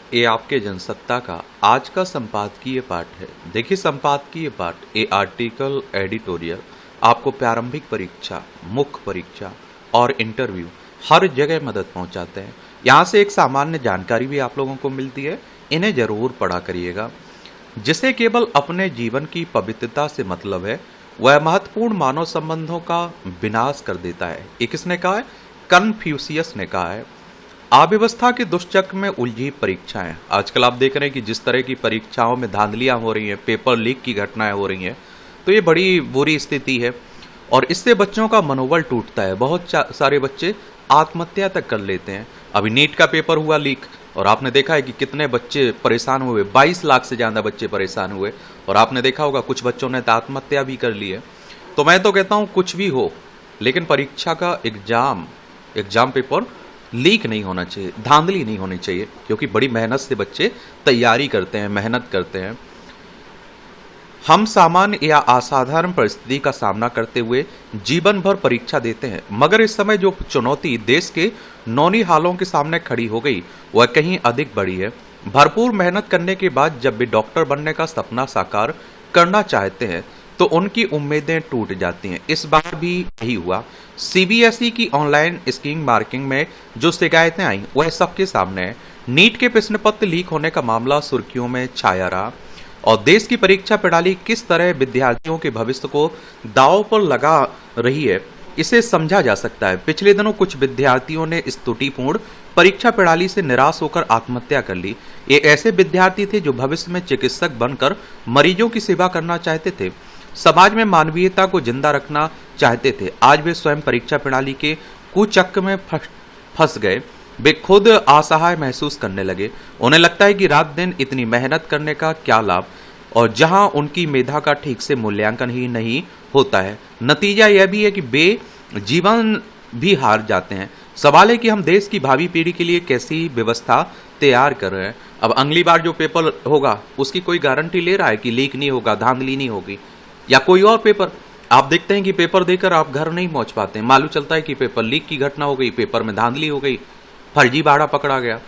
ये आपके जनसत्ता का आज का संपादकीय पाठ है। देखिए, संपादकीय पाठ ये आर्टिकल, एडिटोरियल आपको प्रारंभिक परीक्षा, मुख्य परीक्षा और इंटरव्यू हर जगह मदद पहुंचाते हैं। यहाँ से एक सामान्य जानकारी भी आप लोगों को मिलती है। इन्हें जरूर पढ़ा करिएगा। जिसे केवल अपने जीवन की पवित्रता से मतलब है, वह महत्वपूर्ण मानव संबंधों का विनाश कर देता है। ये किसने कहा है? कन्फ्यूशियस ने कहा है। अव्यवस्था के दुष्चक्र में उलझी परीक्षाएं। आजकल आप देख रहे हैं कि जिस तरह की परीक्षाओं में धांधलियां हो रही हैं, पेपर लीक की घटनाएं हो रही हैं, तो ये बड़ी बुरी स्थिति है और इससे बच्चों का मनोबल टूटता है। बहुत सारे बच्चे आत्महत्या तक कर लेते हैं। अभी नीट का पेपर हुआ लीक और आपने देखा है कि कितने बच्चे परेशान हुए। 22 लाख से ज़्यादा बच्चे परेशान हुए और आपने देखा होगा कुछ बच्चों ने तो आत्महत्या भी कर ली है। तो मैं तो कहता हूँ कुछ भी हो, लेकिन परीक्षा का एग्जाम पेपर लीक नहीं होना चाहिए, धांधली नहीं होनी चाहिए, क्योंकि बड़ी मेहनत से बच्चे तैयारी करते हैं, मेहनत करते हैं। हम सामान्य या असाधारण परिस्थिति का सामना करते हुए जीवन भर परीक्षा देते हैं, मगर इस समय जो चुनौती देश के नौनी हालों के सामने खड़ी हो गई वह कहीं अधिक बड़ी है। भरपूर मेहनत करने के बाद जब भी डॉक्टर बनने का सपना साकार करना चाहते हैं तो उनकी उम्मीदें टूट जाती हैं। इस बार भी यही हुआ। सीबीएसई की ऑनलाइन स्कीइंग मार्किंग में जो शिकायतें आई वह सबके सामने है। नीट के प्रश्न पत्र लीक होने का मामला सुर्खियों में छाया रहा और देश की परीक्षा प्रणाली किस तरह विद्यार्थियों के भविष्य को दांव पर लगा रही है, इसे समझा जा सकता है। पिछले दिनों कुछ विद्यार्थियों ने इस त्रुटिपूर्ण परीक्षा प्रणाली से निराश होकर आत्महत्या कर ली। ये ऐसे विद्यार्थी थे जो भविष्य में चिकित्सक बनकर मरीजों की सेवा करना चाहते थे, समाज में मानवीयता को जिंदा रखना चाहते थे। आज वे स्वयं परीक्षा प्रणाली के कुचक्र में फंस गए। वे खुद असहाय महसूस करने लगे। उन्हें लगता है कि रात दिन इतनी मेहनत करने का क्या लाभ, और जहां उनकी मेधा का ठीक से मूल्यांकन ही नहीं होता है। नतीजा यह भी है कि वे जीवन भी हार जाते हैं। सवाल है कि हम देश की भावी पीढ़ी के लिए कैसी व्यवस्था तैयार कर रहे हैं। अब अगली बार जो पेपर होगा उसकी कोई गारंटी ले रहा है कि लीक नहीं होगा, धांधली नहीं होगी, या कोई और पेपर? आप देखते हैं कि पेपर देकर आप घर नहीं पहुंच पाते, मालूम चलता है कि पेपर लीक की घटना हो गई, पेपर में धांधली हो गई, फर्जीवाड़ा पकड़ा गया।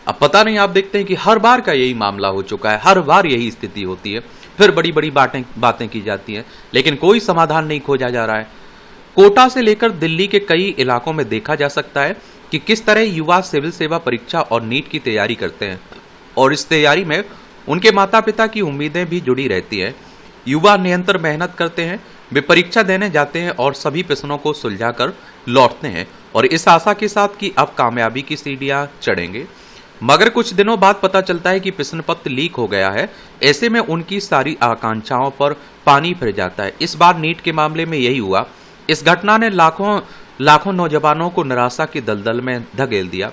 अब पता नहीं, आप देखते हैं कि हर बार का यही मामला हो चुका है, हर बार यही स्थिति होती है। फिर बड़ी बड़ी बातें की जाती हैं, लेकिन कोई समाधान नहीं खोजा जा रहा है। कोटा से लेकर दिल्ली के कई इलाकों में देखा जा सकता है कि किस तरह युवा सिविल सेवा परीक्षा और नीट की तैयारी करते हैं, और इस तैयारी में उनके माता पिता की उम्मीदें भी जुड़ी रहती है। युवा निरंतर मेहनत करते हैं, वे परीक्षा देने जाते हैं और सभी प्रश्नों को सुलझाकर लौटते हैं, और इस आशा के साथ कि अब कामयाबी की सीढ़ियां चढ़ेंगे। मगर कुछ दिनों बाद पता चलता है कि प्रश्न पत्र लीक हो गया है। ऐसे में उनकी सारी आकांक्षाओं पर पानी फिर जाता है। इस बार नीट के मामले में यही हुआ। इस घटना ने लाखों नौजवानों को निराशा की दलदल में धकेल दिया।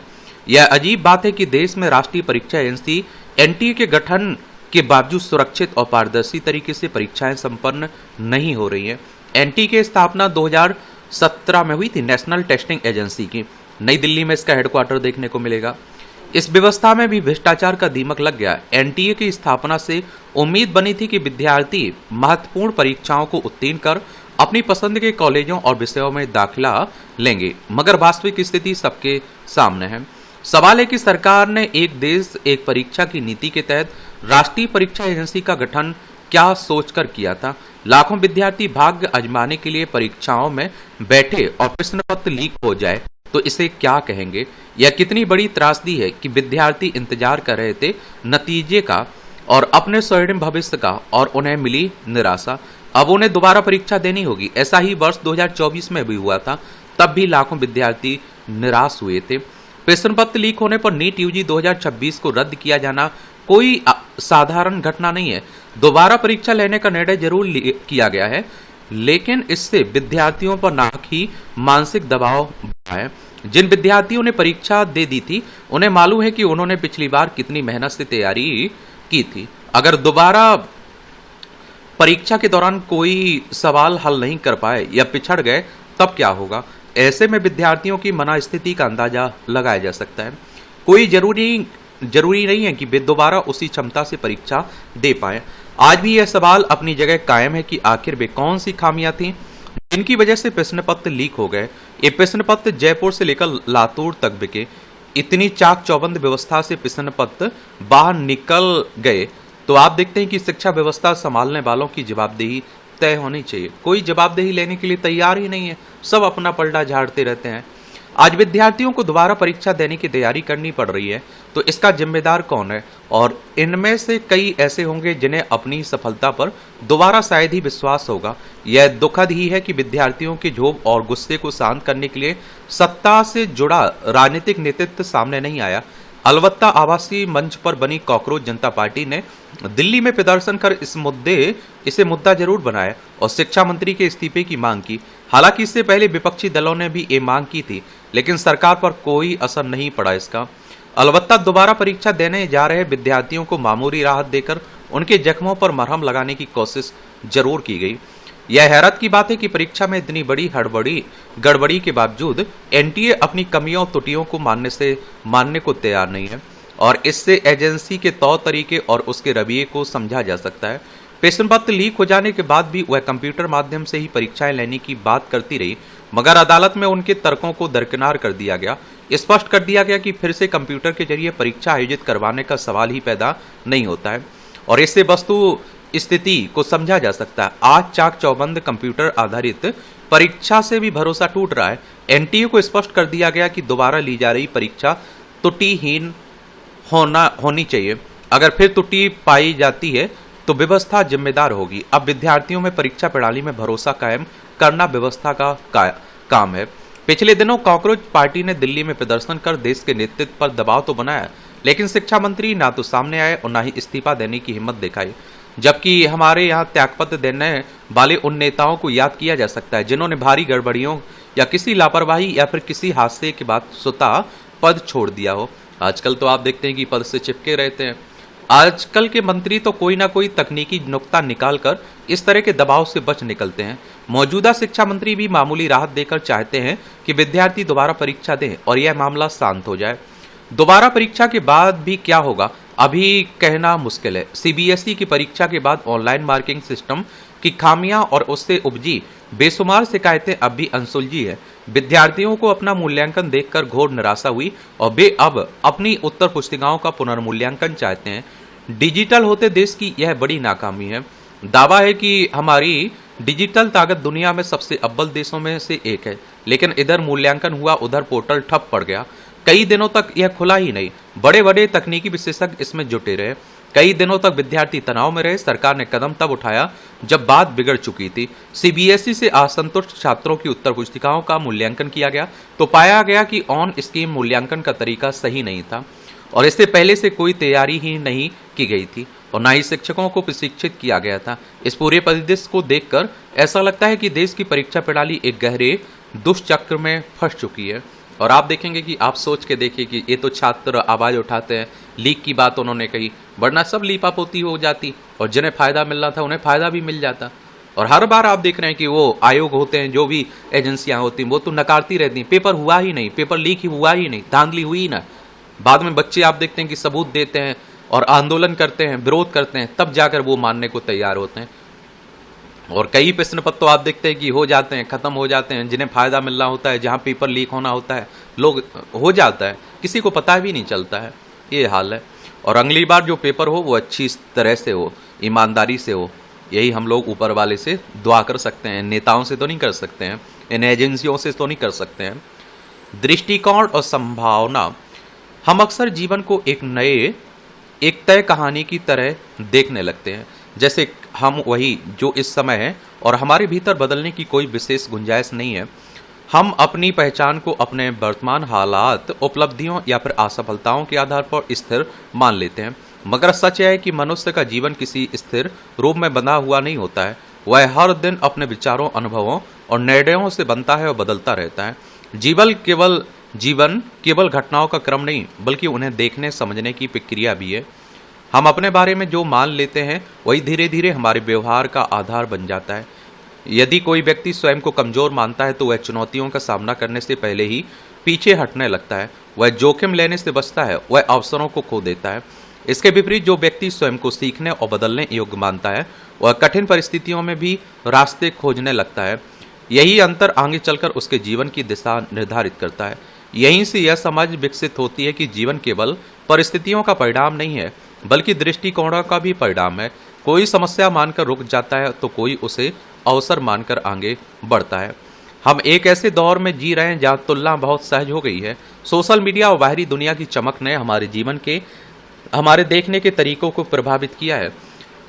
यह अजीब बात है कि देश में राष्ट्रीय परीक्षा एजेंसी एनटीए के गठन के बावजूद सुरक्षित और पारदर्शी तरीके से परीक्षाएं संपन्न नहीं हो रही हैं। एनटीए की स्थापना 2017 में हुई थी, नेशनल टेस्टिंग एजेंसी की। नई दिल्ली में इसका हेडक्वार्टर देखने को मिलेगा। इस व्यवस्था में भी भ्रष्टाचार का दीमक लग गया। एनटीए की स्थापना से उम्मीद बनी थी कि विद्यार्थी महत्वपूर्ण परीक्षाओं को उत्तीर्ण कर अपनी पसंद के कॉलेजों और विषयों में दाखिला लेंगे, मगर वास्तविक स्थिति सबके सामने है। सवाल है कि सरकार ने एक देश एक परीक्षा की नीति के तहत राष्ट्रीय परीक्षा एजेंसी का गठन क्या सोचकर किया था? लाखों विद्यार्थी भाग्य आजमाने के लिए परीक्षाओं में बैठे और प्रश्न पत्र लीक हो जाए तो इसे क्या कहेंगे? यह कितनी बड़ी त्रासदी है कि विद्यार्थी इंतजार कर रहे थे नतीजे का और अपने स्वर्णिम भविष्य का, और उन्हें मिली निराशा। अब उन्हें दोबारा परीक्षा देनी होगी। ऐसा ही वर्ष 2024 में भी हुआ था, तब भी लाखों विद्यार्थी निराश हुए थे। प्रश्न पत्र लीक होने पर नीट यूजी 2026 को रद्द किया जाना कोई साधारण घटना नहीं है। दोबारा परीक्षा लेने का निर्णय जरूर किया गया है, लेकिन इससे विद्यार्थियों पर नाक ही मानसिक दबाव बढ़ा है। जिन विद्यार्थियों ने परीक्षा दे दी थी उन्हें मालूम है कि उन्होंने पिछली बार कितनी मेहनत से तैयारी की थी। अगर दोबारा परीक्षा के दौरान कोई सवाल हल नहीं कर पाए या पिछड़ गए तब क्या होगा? ऐसे में विद्यार्थियों की मनस्थिति का अंदाजा लगाया जा सकता है। कोई जरूरी नहीं है कि वे दोबारा उसी क्षमता से परीक्षा दे पाए। आज भी यह सवाल अपनी जगह कायम है कि आखिर वे कौन सी खामियां थीं जिनकी वजह से प्रश्न पत्र लीक हो गए। ये प्रश्न पत्र जयपुर से लेकर लातूर तक बिके। इतनी चाक चौबंद व्यवस्था से पिछड़पत बाहर निकल गए तो आप देखते हैं कि शिक्षा व्यवस्था संभालने वालों की जवाबदेही तय होनी चाहिए। कोई जवाबदेही लेने के लिए तैयार ही नहीं है, सब अपना पलड़ा झाड़ते रहते हैं। आज विद्यार्थियों को दोबारा परीक्षा देने की तैयारी करनी पड़ रही है, तो इसका जिम्मेदार कौन है? और इनमें से कई ऐसे होंगे जिन्हें अपनी सफलता पर दोबारा शायद ही विश्वास होगा। यह दुखद ही है कि विद्यार्थियों के क्षोभ और गुस्से को शांत करने के लिए सत्ता से जुड़ा राजनीतिक नेतृत्व सामने नहीं आया। अलबत्ता आवासीय मंच पर बनी कॉकरोच जनता पार्टी ने दिल्ली में प्रदर्शन कर इसे मुद्दा जरूर बनाया और शिक्षा मंत्री के इस्तीफे की मांग की। हालांकि इससे पहले विपक्षी दलों ने भी ये मांग की थी, लेकिन सरकार पर कोई असर नहीं पड़ा इसका। अलबत्ता दोबारा परीक्षा देने जा रहे विद्यार्थियों को मामूली राहत देकर उनके जख्मों पर मरहम लगाने की कोशिश जरूर की गई। यह हैरत की बात है कि परीक्षा में इतनी बड़ी गड़बड़ी के बावजूद एनटीए अपनी कमियों त्रुटियों को मानने को तैयार नहीं है, और इससे एजेंसी के तौर तरीके और उसके रवैये को समझा जा सकता है। प्रश्न पत्र लीक हो जाने के बाद भी वह कंप्यूटर माध्यम से ही परीक्षाएं लेने की बात करती रही, मगर अदालत में उनके तर्कों को दरकिनार कर दिया गया। स्पष्ट कर दिया गया कि फिर से कंप्यूटर के जरिए परीक्षा आयोजित करवाने का सवाल ही पैदा नहीं होता है, और इससे वस्तु स्थिति को समझा जा सकता है। आज चाक चौबंद कंप्यूटर आधारित परीक्षा से भी भरोसा टूट रहा है। एनटीए को स्पष्ट कर दिया गया कि दोबारा ली जा रही परीक्षा त्रुटिहीन होनी चाहिए। अगर फिर त्रुटि पाई जाती है तो व्यवस्था जिम्मेदार होगी। अब विद्यार्थियों में परीक्षा प्रणाली में भरोसा कायम करना व्यवस्था का काम है। पिछले दिनों कॉकरोच पार्टी ने दिल्ली में प्रदर्शन कर देश के नेतृत्व पर दबाव तो बनाया, लेकिन शिक्षा मंत्री ना तो सामने आए और ना ही इस्तीफा देने की हिम्मत दिखाई। जबकि हमारे यहाँ त्यागपत्र देने वाले उन नेताओं को याद किया जा सकता है जिन्होंने भारी गड़बड़ियों या किसी लापरवाही या फिर किसी हादसे के बाद स्वतः पद छोड़ दिया हो। आजकल तो आप देखते हैं कि पद से चिपके रहते हैं। आजकल के मंत्री तो कोई ना कोई तकनीकी नुक्ता निकालकर इस तरह के दबाव से बच निकलते हैं। मौजूदा शिक्षा मंत्री भी मामूली राहत देकर चाहते हैं कि विद्यार्थी दोबारा परीक्षा दें और यह मामला शांत हो जाए। दोबारा परीक्षा के बाद भी क्या होगा अभी कहना मुश्किल है। सीबीएसई की परीक्षा के बाद ऑनलाइन मार्किंग सिस्टम की खामियां और उससे उपजी बेशुमार शिकायतें अब भी अनसुलझी है। विद्यार्थियों को अपना मूल्यांकन देखकर घोर निराशा हुई और वे अब अपनी उत्तर पुस्तिकाओं का पुनर्मूल्यांकन चाहते हैं। डिजिटल होते देश की यह बड़ी नाकामी है। दावा है कि हमारी डिजिटल ताकत दुनिया में सबसे अव्वल देशों में से एक है, लेकिन इधर मूल्यांकन हुआ, उधर पोर्टल ठप पड़ गया। कई दिनों तक यह खुला ही नहीं। बड़े बड़े तकनीकी विशेषज्ञ इसमें जुटे रहे। कई दिनों तक विद्यार्थी तनाव में रहे। सरकार ने कदम तब उठाया जब बात बिगड़ चुकी थी। सीबीएसई से असंतुष्ट छात्रों की उत्तर पुस्तिकाओं का मूल्यांकन किया गया तो पाया गया कि ऑन स्कीम मूल्यांकन का तरीका सही नहीं था और इससे पहले से कोई तैयारी ही नहीं की गई थी और न ही शिक्षकों को प्रशिक्षित किया गया था। इस पूरे परिदृश्य को देखकर ऐसा लगता है कि देश की परीक्षा प्रणाली एक गहरे दुष्चक्र में फंस चुकी है। और आप देखेंगे कि आप सोच के देखिए कि ये तो छात्र आवाज उठाते हैं, लीक की बात उन्होंने कही, वरना सब लीपापोती हो जाती और जिन्हें फायदा मिल रहा था उन्हें फायदा भी मिल जाता। और हर बार आप देख रहे हैं कि वो आयोग होते हैं, जो भी एजेंसियां होती हैं, वो तो नकारती रहती हैं, पेपर हुआ ही नहीं, पेपर लीक ही हुआ ही नहीं, धांधली हुई ना। बाद में बच्चे आप देखते हैं कि सबूत देते हैं और आंदोलन करते हैं, विरोध करते हैं, तब जाकर वो मानने को तैयार होते हैं। और कई प्रश्न पत्र तो आप देखते हैं कि हो जाते हैं, खत्म हो जाते हैं, जिन्हें फायदा मिलना होता है, जहां पेपर लीक होना होता है, लोग हो जाता है, किसी को पता भी नहीं चलता है। ये हाल है। और अगली बार जो पेपर हो वो अच्छी तरह से हो, ईमानदारी से हो। यही हम लोग ऊपर वाले से दुआ कर सकते हैं, नेताओं से तो नहीं कर सकते हैं, इन एजेंसियों से तो नहीं कर सकते हैं। दृष्टिकोण और संभावना। हम अक्सर जीवन को एक तय कहानी की तरह देखने लगते हैं, जैसे हम वही जो इस समय है और हमारे भीतर बदलने की कोई विशेष गुंजाइश नहीं है। हम अपनी पहचान को अपने वर्तमान हालात, उपलब्धियों या फिर असफलताओं के आधार पर स्थिर मान लेते हैं, मगर सच है कि मनुष्य का जीवन किसी स्थिर रूप में बंधा हुआ नहीं होता है। वह हर दिन अपने विचारों, अनुभवों और निर्णयों से बनता है और बदलता रहता है। जीवन केवल घटनाओं का क्रम नहीं, बल्कि उन्हें देखने समझने की प्रक्रिया भी है। हम अपने बारे में जो मान लेते हैं वही धीरे धीरे हमारे व्यवहार का आधार बन जाता है। यदि कोई व्यक्ति स्वयं को कमजोर मानता है तो वह चुनौतियों का सामना करने से पहले ही पीछे हटने लगता है। वह जोखिम लेने से बचता है, वह अवसरों को खो देता है। इसके विपरीत जो व्यक्ति स्वयं को सीखने और बदलने योग्य मानता है वह कठिन परिस्थितियों में भी रास्ते खोजने लगता है। यही अंतर आगे चलकर उसके जीवन की दिशा निर्धारित करता है। यहीं से यह समझ विकसित होती है कि जीवन केवल परिस्थितियों का परिणाम नहीं है, बल्कि दृष्टिकोणों का भी परिणाम है। कोई समस्या मानकर रुक जाता है तो कोई उसे अवसर मानकर आगे बढ़ता है। हम एक ऐसे दौर में जी रहे हैं जहां तुलना बहुत सहज हो गई है। सोशल मीडिया और बाहरी दुनिया की चमक ने हमारे जीवन के हमारे देखने के तरीकों को प्रभावित किया है।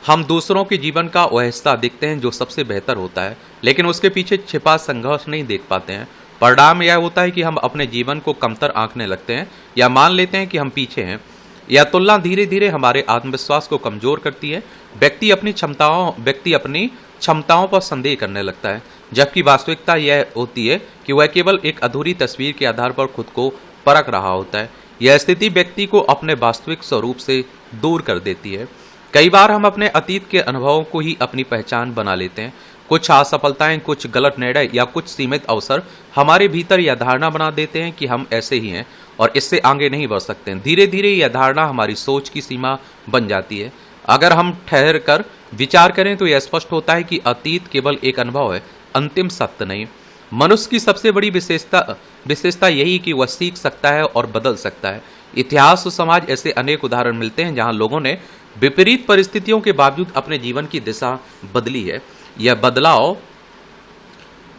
हम दूसरों के जीवन का वह हिस्सा देखते हैं जो सबसे बेहतर होता है, लेकिन उसके पीछे छिपा संघर्ष नहीं देख पाते हैं। परिणाम यह होता है कि हम अपने जीवन को कमतर आंकने लगते हैं या मान लेते हैं कि हम पीछे हैं। यह तुलना धीरे धीरे हमारे आत्मविश्वास को कमजोर करती है। व्यक्ति अपनी क्षमताओं पर संदेह करने लगता है, जबकि वास्तविकता यह होती है कि वह केवल एक अधूरी तस्वीर के आधार पर खुद को परख रहा होता है। यह स्थिति व्यक्ति को अपने वास्तविक स्वरूप से दूर कर देती है। कई बार हम अपने अतीत के अनुभवों को ही अपनी पहचान बना लेते हैं। कुछ असफलताएं, कुछ गलत निर्णय या कुछ सीमित अवसर हमारे भीतर यह धारणा बना देते हैं कि हम ऐसे ही हैं और इससे आगे नहीं बढ़ सकते हैं। धीरे धीरे यह धारणा हमारी सोच की सीमा बन जाती है। अगर हम ठहर कर विचार करें तो यह स्पष्ट होता है कि अतीत केवल एक अनुभव है, अंतिम सत्य नहीं। मनुष्य की सबसे बड़ी विशेषता यही कि वह सीख सकता है और बदल सकता है। इतिहास और समाज ऐसे अनेक उदाहरण मिलते हैं जहां लोगों ने विपरीत परिस्थितियों के बावजूद अपने जीवन की दिशा बदली है। यह बदलाव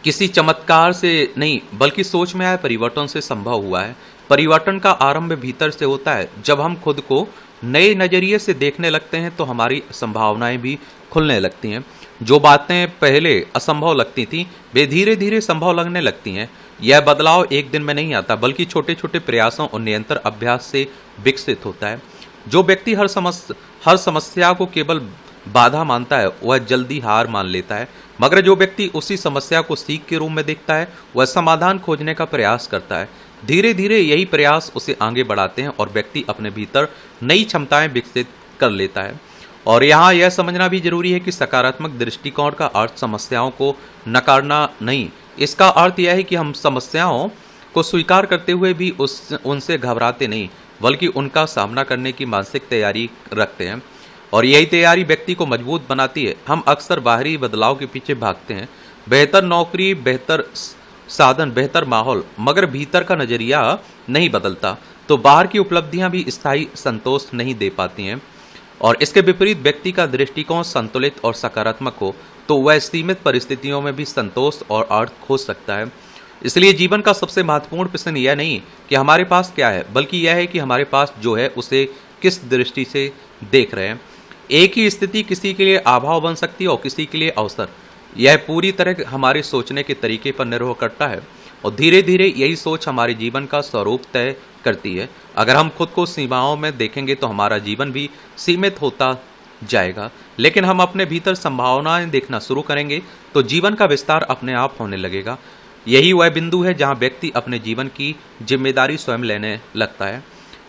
किसी चमत्कार से नहीं, बल्कि सोच में आए परिवर्तन से संभव हुआ है। परिवर्तन का आरंभ भीतर से होता है। जब हम खुद को नए नजरिए से देखने लगते हैं तो हमारी संभावनाएं भी खुलने लगती हैं। जो बातें पहले असंभव लगती थीं, वे धीरे धीरे संभव लगने लगती हैं। यह बदलाव एक दिन में नहीं आता, बल्कि छोटे छोटे प्रयासों और निरंतर अभ्यास से विकसित होता है। जो व्यक्ति हर समस्या को केवल बाधा मानता है, वह जल्दी हार मान लेता है। मगर जो व्यक्ति उसी समस्या को सीख के रूप में देखता है, वह समाधान खोजने का प्रयास करता है। धीरे धीरे यही प्रयास उसे आगे बढ़ाते हैं और व्यक्ति अपने भीतर नई क्षमताएं विकसित कर लेता है। और यहाँ यह समझना भी जरूरी है कि सकारात्मक दृष्टिकोण का अर्थ समस्याओं को नकारना नहीं। इसका अर्थ यह है कि हम समस्याओं को स्वीकार करते हुए भी उनसे घबराते नहीं, बल्कि उनका सामना करने की मानसिक तैयारी रखते हैं। और यही तैयारी व्यक्ति को मजबूत बनाती है। हम अक्सर बाहरी बदलाव के पीछे भागते हैं, बेहतर नौकरी, बेहतर साधन, बेहतर माहौल, मगर भीतर का नजरिया नहीं बदलता तो बाहर की उपलब्धियां भी स्थायी संतोष नहीं दे पाती हैं। और इसके विपरीत व्यक्ति का दृष्टिकोण संतुलित और सकारात्मक हो तो वह सीमित परिस्थितियों में भी संतोष और अर्थ खोज सकता है। इसलिए जीवन का सबसे महत्वपूर्ण प्रश्न यह नहीं कि हमारे पास क्या है, बल्कि यह है कि हमारे पास जो है उसे किस दृष्टि से देख रहे हैं। एक ही स्थिति किसी के लिए अभाव बन सकती है और किसी के लिए अवसर। यह पूरी तरह हमारे सोचने के तरीके पर निर्भर करता है और धीरे धीरे यही सोच हमारे जीवन का स्वरूप तय करती है। अगर हम खुद को सीमाओं में देखेंगे तो हमारा जीवन भी सीमित होता जाएगा, लेकिन हम अपने भीतर संभावनाएं देखना शुरू करेंगे तो जीवन का विस्तार अपने आप होने लगेगा। यही वह बिंदु है जहां व्यक्ति अपने जीवन की जिम्मेदारी स्वयं लेने लगता है।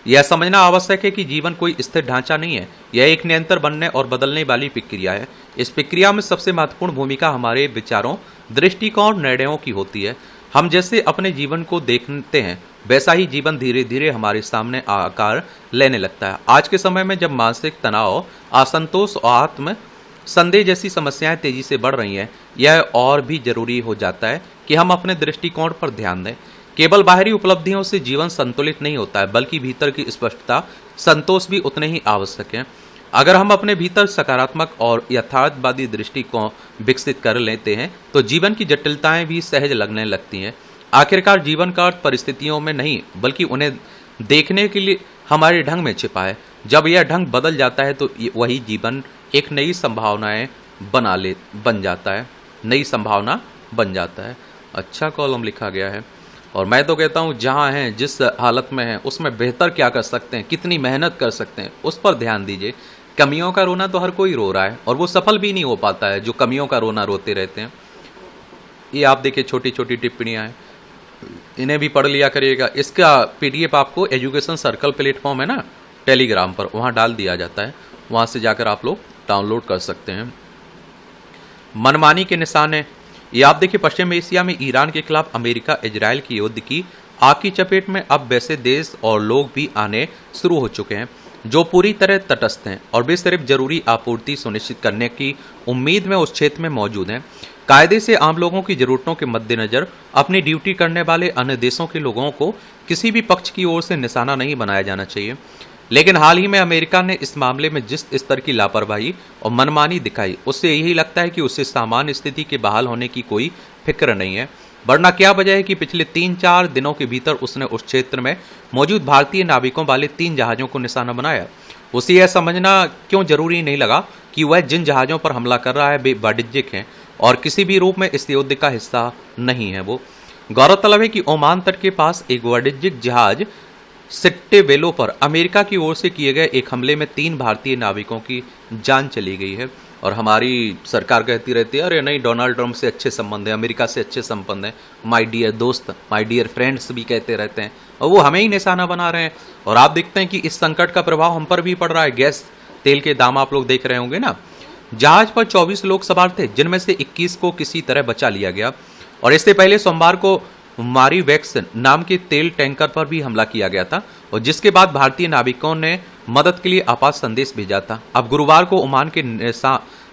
यह समझना आवश्यक है कि जीवन कोई स्थिर ढांचा नहीं है, यह एक निरंतर बनने और बदलने वाली प्रक्रिया है। इस प्रक्रिया में सबसे महत्वपूर्ण भूमिका हमारे विचारों, दृष्टिकोण, निर्णयों की होती है। हम जैसे अपने जीवन को देखते हैं, वैसा ही जीवन धीरे धीरे हमारे सामने आकार लेने लगता है। आज के समय में जब मानसिक तनाव, असंतोष और आत्म संदेह जैसी समस्याएं तेजी से बढ़ रही हैं, यह और भी जरूरी हो जाता है कि हम अपने दृष्टिकोण पर ध्यान दें। केवल बाहरी उपलब्धियों से जीवन संतुलित नहीं होता है, बल्कि भीतर की स्पष्टता, संतोष भी उतने ही आवश्यक है। अगर हम अपने भीतर सकारात्मक और यथार्थवादी दृष्टिकोण विकसित कर लेते हैं तो जीवन की जटिलताएं भी सहज लगने लगती हैं। आखिरकार जीवन का अर्थ परिस्थितियों में नहीं, बल्कि उन्हें देखने के लिए हमारे ढंग में छिपा है। जब यह ढंग बदल जाता है तो वही जीवन एक नई संभावनाएं बन जाता है, नई संभावना बन जाता है। अच्छा कॉलम लिखा गया है। और मैं तो कहता हूँ जहाँ हैं, जिस हालत में हैं, उसमें बेहतर क्या कर सकते हैं, कितनी मेहनत कर सकते हैं, उस पर ध्यान दीजिए। कमियों का रोना तो हर कोई रो रहा है और वो सफल भी नहीं हो पाता है जो कमियों का रोना रोते रहते हैं। ये आप देखिए छोटी छोटी टिप्पणियाँ हैं, इन्हें भी पढ़ लिया करिएगा। इसका PDF आपको एजुकेशन सर्कल प्लेटफॉर्म है ना टेलीग्राम पर, वहाँ डाल दिया जाता है, वहाँ से जाकर आप लोग डाउनलोड कर सकते हैं। मनमानी के निशाने, ये आप देखिए पश्चिम एशिया में ईरान के खिलाफ अमेरिका इजराइल की युद्ध की आग की चपेट में अब वैसे देश और लोग भी आने शुरू हो चुके हैं जो पूरी तरह तटस्थ हैं और वे सिर्फ जरूरी आपूर्ति सुनिश्चित करने की उम्मीद में उस क्षेत्र में मौजूद हैं। कायदे से आम लोगों की जरूरतों के मद्देनजर अपनी ड्यूटी करने वाले अन्य देशों के लोगों को किसी भी पक्ष की ओर से निशाना नहीं बनाया जाना चाहिए। लेकिन हाल ही में अमेरिका ने इस मामले में जिस स्तर की लापरवाही और मनमानी दिखाई, उससे यही लगता है कि उसे सामान्य स्थिति के बहाल होने की कोई फिक्र नहीं है। वरना क्या वजह है कि पिछले 3-4 दिनों के भीतर उसने उस क्षेत्र में मौजूद भारतीय नाविकों वाले 3 जहाजों को निशाना बनाया। उसे यह समझना क्यों जरूरी नहीं लगा कि वह जिन जहाजों पर हमला कर रहा है वे वाणिज्यिक हैं और किसी भी रूप में इस युद्ध का हिस्सा नहीं है। वो गौरतलब है कि ओमान तट के पास एक वाणिज्यिक जहाज सिट्टेवेलो पर अमेरिका की ओर से किए गए एक हमले में 3 भारतीय नाविकों की जान चली गई है। और हमारी सरकार कहती रहती है अरे नहीं, डोनाल्ड ट्रंप से अच्छे संबंध है, अमेरिका से अच्छे संबंध है, माय डियर दोस्त, माय डियर फ्रेंड्स भी कहते रहते हैं, और वो हमें ही निशाना बना रहे हैं। और आप देखते हैं कि इस संकट का प्रभाव हम पर भी पड़ रहा है। गैस तेल के दाम आप लोग देख रहे होंगे ना। जहाज पर 24 लोग सवार थे, जिनमें से 21 को किसी तरह बचा लिया गया। और इससे पहले सोमवार को मारीवेक्स नाम के तेल टैंकर पर भी हमला किया गया था, और जिसके बाद भारतीय नाविकों ने मदद के लिए आपात संदेश भेजा था। अब गुरुवार को ओमान के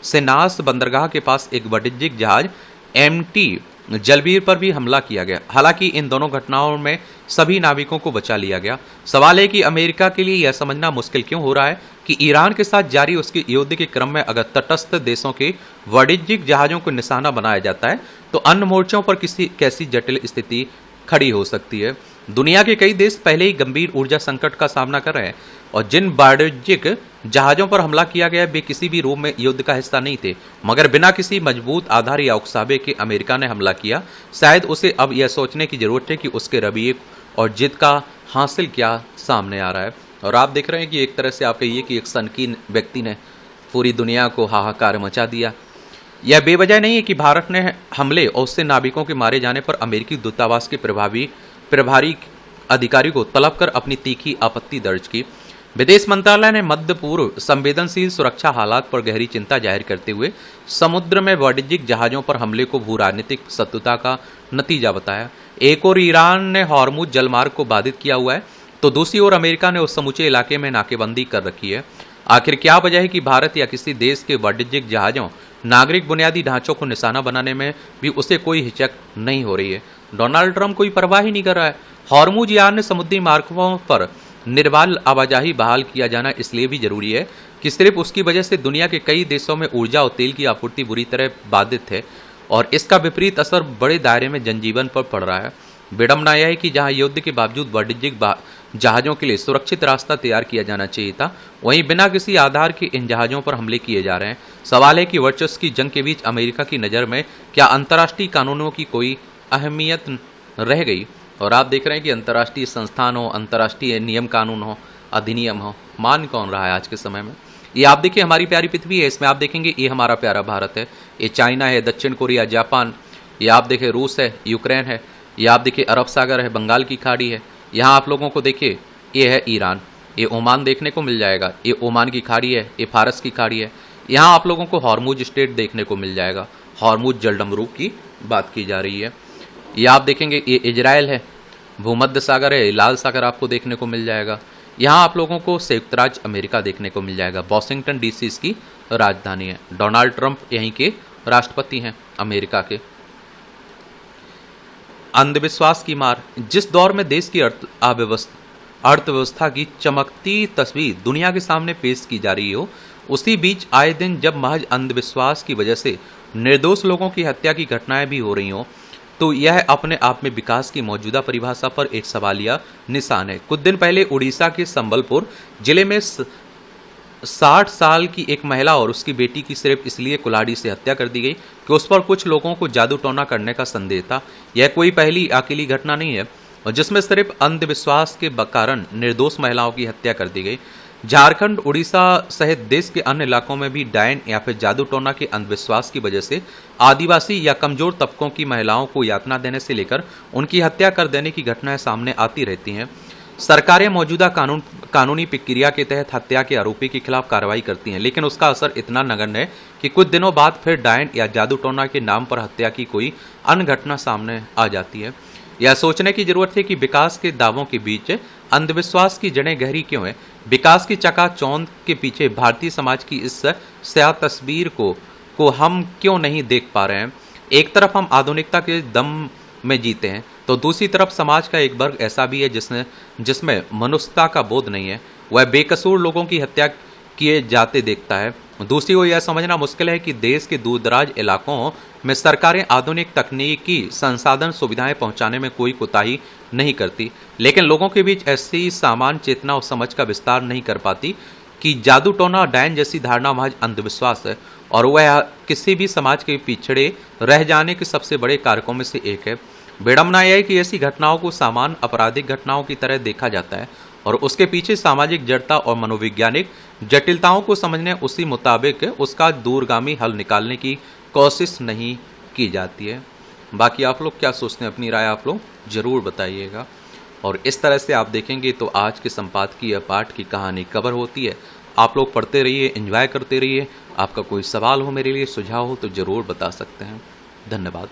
सेनास बंदरगाह के पास एक वाणिज्यिक जहाज एमटी जलबीर पर भी हमला किया गया। हालांकि इन दोनों घटनाओं में सभी नाविकों को बचा लिया गया। सवाल है कि अमेरिका के लिए यह समझना मुश्किल क्यों हो रहा है कि ईरान के साथ जारी उसके युद्ध के क्रम में अगर तटस्थ देशों के वाणिज्यिक जहाजों को निशाना बनाया जाता है तो अन्य मोर्चों पर कैसी जटिल स्थिति खड़ी हो सकती है। दुनिया के कई देश पहले ही गंभीर ऊर्जा संकट का सामना कर रहे हैं, और जिन वाणिज्यिक जहाजों पर हमला किया गया वे किसी भी रूप में युद्ध का हिस्सा नहीं थे, मगर बिना किसी मजबूत आधार या उकसावे के अमेरिका ने हमला किया। शायद उसे अब यह सोचने की जरूरत है कि उसके रवैये और जिद का हासिल क्या सामने आ रहा है। और आप देख रहे हैं कि एक तरह से आप कहिए कि एक सनकी व्यक्ति ने पूरी दुनिया को हाहाकार मचा दिया। यह बेवजह नहीं है कि भारत ने हमले और उससे नाविकों के मारे जाने पर अमेरिकी दूतावास के प्रभारी अधिकारी को तलब कर अपनी तीखी आपत्ति दर्ज की। विदेश मंत्रालय ने मध्य पूर्व संवेदनशील सुरक्षा हालात पर गहरी चिंता जाहिर करते हुए समुद्र में वाणिज्यिक जहाजों पर हमले को भू राजनीतिक शत्रुता का नतीजा बताया। एक और ईरान ने हॉर्मुज जलमार्ग को बाधित किया हुआ है, तो दूसरी ओर अमेरिका ने उस समूचे इलाके में नाकेबंदी कर रखी है। आखिर क्या वजह है कि भारत या किसी देश के वाणिज्यिक जहाजों, नागरिक बुनियादी ढांचों को निशाना बनाने में भी उसे कोई हिचक नहीं हो रही है? डोनाल्ड ट्रंप कोई परवाह ही नहीं कर रहा है। हॉर्मुज यार्ड ने समुद्री मार्गों पर निर्बाध आवाजाही बहाल किया जाना इसलिए भी जरूरी है कि सिर्फ उसकी वजह से दुनिया के कई देशों में ऊर्जा और तेल की आपूर्ति बुरी तरह बाधित है, और इसका विपरीत असर बड़े दायरे में जनजीवन पर पड़ रहा है। विडंबना यह है कि जहां युद्ध के बावजूद वाणिज्यिक जहाजों के लिए सुरक्षित रास्ता तैयार किया जाना चाहिए था, वहीं बिना किसी आधार के इन जहाजों पर हमले किए जा रहे हैं। सवाल है कि वर्चस्व की जंग के बीच अमेरिका की नज़र में क्या अंतर्राष्ट्रीय कानूनों की कोई अहमियत रह गई? और आप देख रहे हैं कि अंतर्राष्ट्रीय संस्थान हो, अंतर्राष्ट्रीय नियम कानून हो, अधिनियम हो, मान कौन रहा है आज के समय में? ये आप देखिए हमारी प्यारी पृथ्वी है, इसमें आप देखेंगे ये हमारा प्यारा भारत है, ये चाइना है, दक्षिण कोरिया, जापान, ये आप देखें रूस है, यूक्रेन है, ये आप देखिए अरब सागर है, बंगाल की खाड़ी है। यहाँ आप लोगों को देखिए ये है ईरान, ये ओमान देखने को मिल जाएगा, ये ओमान की खाड़ी है, ये फारस की खाड़ी है। यहाँ आप लोगों को हॉर्मुज स्टेट देखने को मिल जाएगा, हॉर्मुज जलडमरू की बात की जा रही है। ये आप देखेंगे ये इजराइल है, भूमध्य सागर है, लाल सागर आपको देखने को मिल जाएगा। यहाँ आप लोगों को संयुक्त राज्य अमेरिका देखने को मिल जाएगा, वॉशिंगटन डीसी इसकी राजधानी है। डोनाल्ड ट्रंप यहीं के राष्ट्रपति हैं अमेरिका के। अंधविश्वास की मार। जिस दौर में देश की अर्थव्यवस्था की चमकती तस्वीर दुनिया के सामने पेश की जा रही हो, उसी बीच आए दिन जब महज अंधविश्वास की वजह से निर्दोष लोगों की हत्या की घटनाएं भी हो रही हों, तो यह अपने आप में विकास की मौजूदा परिभाषा पर एक सवालिया निशान है। कुछ दिन पहले उड़ीसा के संबलपुर जिले में 60 साल की एक महिला और उसकी बेटी की सिर्फ इसलिए कुल्हाड़ी से हत्या कर दी गई कि उस पर कुछ लोगों को जादू टोना करने का संदेह था। यह कोई पहली अकेली घटना नहीं है और जिसमें सिर्फ अंधविश्वास के कारण निर्दोष महिलाओं की हत्या कर दी गई। झारखंड, उड़ीसा सहित देश के अन्य इलाकों में भी डायन या फिर जादू टोना के अंधविश्वास की वजह से आदिवासी या कमजोर तबकों की महिलाओं को यातना देने से लेकर उनकी हत्या कर देने की घटनाएं सामने आती रहती हैं। सरकारें मौजूदा कानूनी प्रक्रिया के तहत हत्या के आरोपी के खिलाफ कार्रवाई करती हैं, लेकिन उसका असर इतना नगण्य है कि कुछ दिनों बाद फिर डायन या जादू टोना के नाम पर हत्या की कोई अन्य घटना सामने आ जाती है। यह सोचने की जरूरत है कि विकास के दावों के बीच अंधविश्वास की जड़ें गहरी क्यों हैं। विकास की चकाचौंध के पीछे भारतीय समाज की इस स्याह तस्वीर को हम क्यों नहीं देख पा रहे हैं। एक तरफ हम आधुनिकता के दम में जीते हैं तो दूसरी तरफ समाज का एक वर्ग ऐसा भी है जिसमें मनुष्यता का बोध नहीं है। वह बेकसूर लोगों की हत्या किए जाते देखता है। दूसरी ओर यह समझना मुश्किल है कि देश के दूरदराज इलाकों में सरकारें आधुनिक तकनीकी संसाधन सुविधाएं पहुंचाने में कोई कोताही नहीं करती, लेकिन लोगों के बीच ऐसी सामान्य चेतना और समझ का विस्तार नहीं कर पाती कि जादू टोना और डायन जैसी धारणा महज अंधविश्वास है और वह किसी भी समाज के पिछड़े रह जाने के सबसे बड़े कारकों में से एक है। विडंबना यह है कि ऐसी घटनाओं को सामान्य आपराधिक घटनाओं की तरह देखा जाता है और उसके पीछे सामाजिक जड़ता और मनोवैज्ञानिक जटिलताओं को समझने उसी मुताबिक उसका दूरगामी हल निकालने की कोशिश नहीं की जाती है। बाकी आप लोग क्या सोचते हैं, अपनी राय आप लोग जरूर बताइएगा। और इस तरह से आप देखेंगे तो आज के संपादकीय पाठ की कहानी कवर होती है। आप लोग पढ़ते रहिए, एंजॉय करते रहिए। आपका कोई सवाल हो, मेरे लिए सुझाव हो तो ज़रूर बता सकते हैं। धन्यवाद।